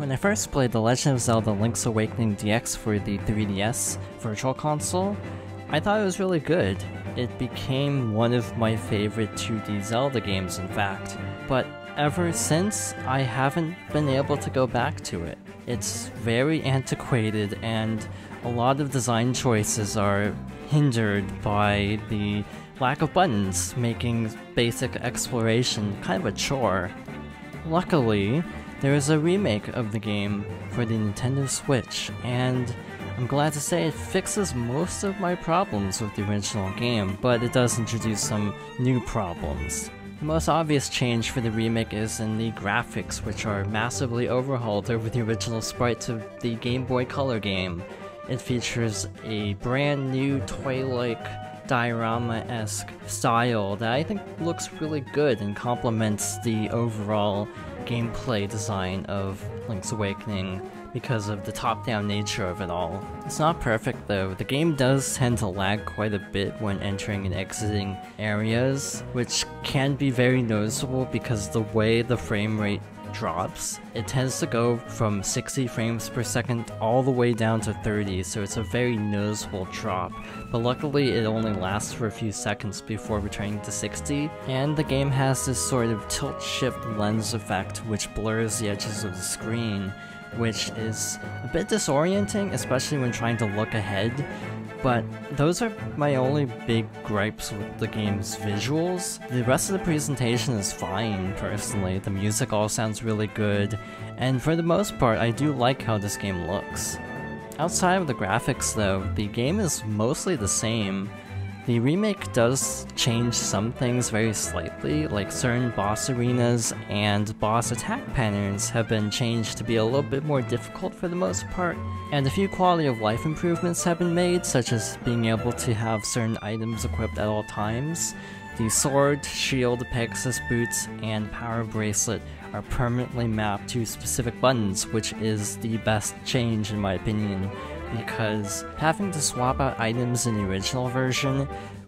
When I first played The Legend of Zelda Link's Awakening DX for the 3DS Virtual Console, I thought it was really good. It became one of my favorite 2D Zelda games, in fact. But ever since, I haven't been able to go back to it. It's very antiquated, and a lot of design choices are hindered by the lack of buttons, making basic exploration kind of a chore. Luckily, there is a remake of the game for the Nintendo Switch, and I'm glad to say it fixes most of my problems with the original game, but it does introduce some new problems. The most obvious change for the remake is in the graphics, which are massively overhauled over the original sprites of the Game Boy Color game. It features a brand new toy-like diorama-esque style that I think looks really good and complements the overall gameplay design of Link's Awakening because of the top-down nature of it all. It's not perfect though. The game does tend to lag quite a bit when entering and exiting areas, which can be very noticeable because the way the frame rate drops, it tends to go from 60 frames per second all the way down to 30, so it's a very noticeable drop. But luckily it only lasts for a few seconds before returning to 60, and the game has this sort of tilt-shift lens effect which blurs the edges of the screen, which is a bit disorienting, especially when trying to look ahead. But those are my only big gripes with the game's visuals. The rest of the presentation is fine, personally. The music all sounds really good, and for the most part, I do like how this game looks. Outside of the graphics though, the game is mostly the same. The remake does change some things very slightly, like certain boss arenas and boss attack patterns have been changed to be a little bit more difficult for the most part, and a few quality of life improvements have been made, such as being able to have certain items equipped at all times. The sword, shield, Pegasus boots, and power bracelet are permanently mapped to specific buttons, which is the best change in my opinion, because having to swap out items in the original version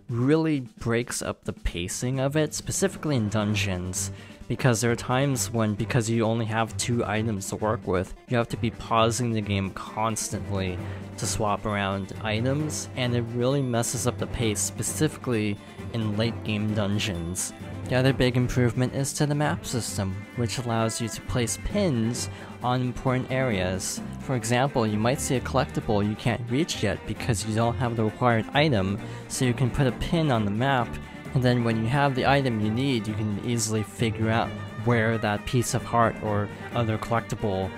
really breaks up the pacing of it, specifically in dungeons, because there are times when, because you only have 2 items to work with, you have to be pausing the game constantly to swap around items, and it really messes up the pace, specifically in late game dungeons. The other big improvement is to the map system, which allows you to place pins on important areas. For example, you might see a collectible you can't reach yet because you don't have the required item, so you can put a pin on the map, and then when you have the item you need, you can easily figure out where that piece of heart or other collectible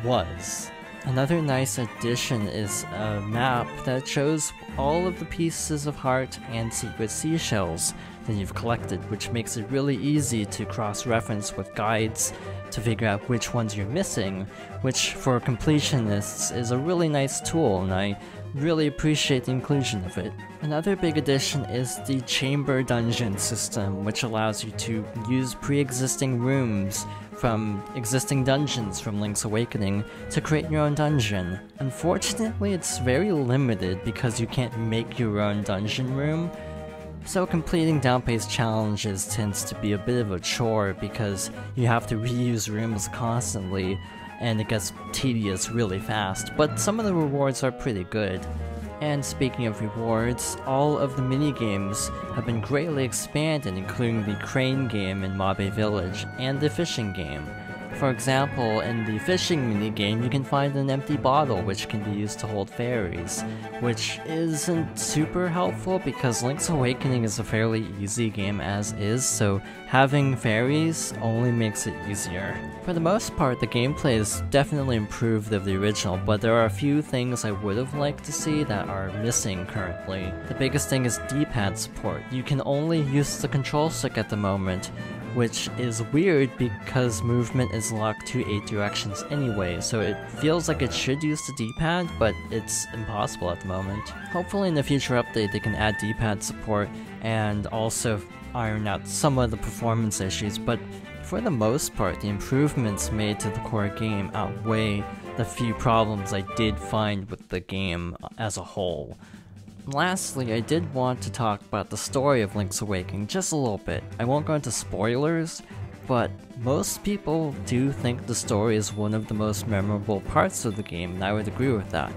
was. Another nice addition is a map that shows all of the pieces of heart and secret seashells that you've collected, which makes it really easy to cross-reference with guides to figure out which ones you're missing, which for completionists is a really nice tool, and I really appreciate the inclusion of it. Another big addition is the chamber dungeon system, which allows you to use pre-existing rooms from existing dungeons from Link's Awakening to create your own dungeon. Unfortunately, it's very limited because you can't make your own dungeon room, so completing down-paced challenges tends to be a bit of a chore because you have to reuse rooms constantly, and it gets tedious really fast, but some of the rewards are pretty good. And speaking of rewards, all of the mini-games have been greatly expanded, including the crane game in Mabe Village and the fishing game. For example, in the fishing minigame, you can find an empty bottle which can be used to hold fairies, which isn't super helpful because Link's Awakening is a fairly easy game as is, so having fairies only makes it easier. For the most part, the gameplay is definitely improved of the original, but there are a few things I would have liked to see that are missing currently. The biggest thing is D-pad support. You can only use the control stick at the moment, which is weird because movement is locked to 8 directions anyway, so it feels like it should use the D-pad, but it's impossible at the moment. Hopefully in the future update they can add D-pad support and also iron out some of the performance issues, but for the most part the improvements made to the core game outweigh the few problems I did find with the game as a whole. Lastly, I did want to talk about the story of Link's Awakening just a little bit. I won't go into spoilers, but most people do think the story is one of the most memorable parts of the game, and I would agree with that.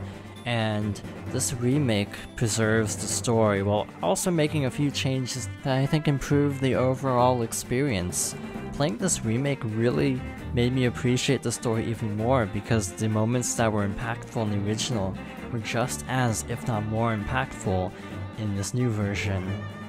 And this remake preserves the story while also making a few changes that I think improve the overall experience. Playing this remake really made me appreciate the story even more because the moments that were impactful in the original were just as, if not more impactful, in this new version.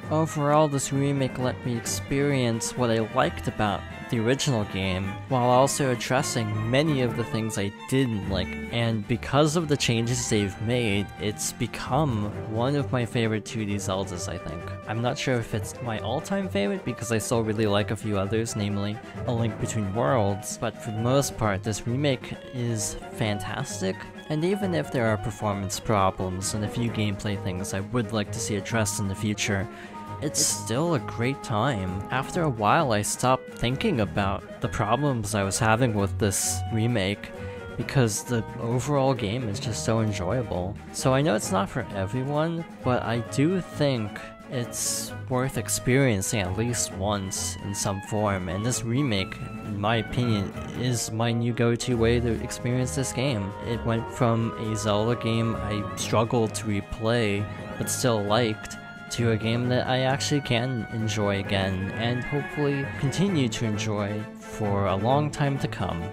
Overall, this remake let me experience what I liked about the original game, while also addressing many of the things I didn't like, and because of the changes they've made, it's become one of my favorite 2D Zeldas, I think. I'm not sure if it's my all-time favorite because I still really like a few others, namely A Link Between Worlds, but for the most part, this remake is fantastic. And even if there are performance problems and a few gameplay things I would like to see addressed in the future, it's still a great time. After a while, I stopped thinking about the problems I was having with this remake because the overall game is just so enjoyable. So I know it's not for everyone, but I do think it's worth experiencing at least once in some form, and this remake, in my opinion, is my new go-to way to experience this game. It went from a Zelda game I struggled to replay, but still liked, to a game that I actually can enjoy again, and hopefully continue to enjoy for a long time to come.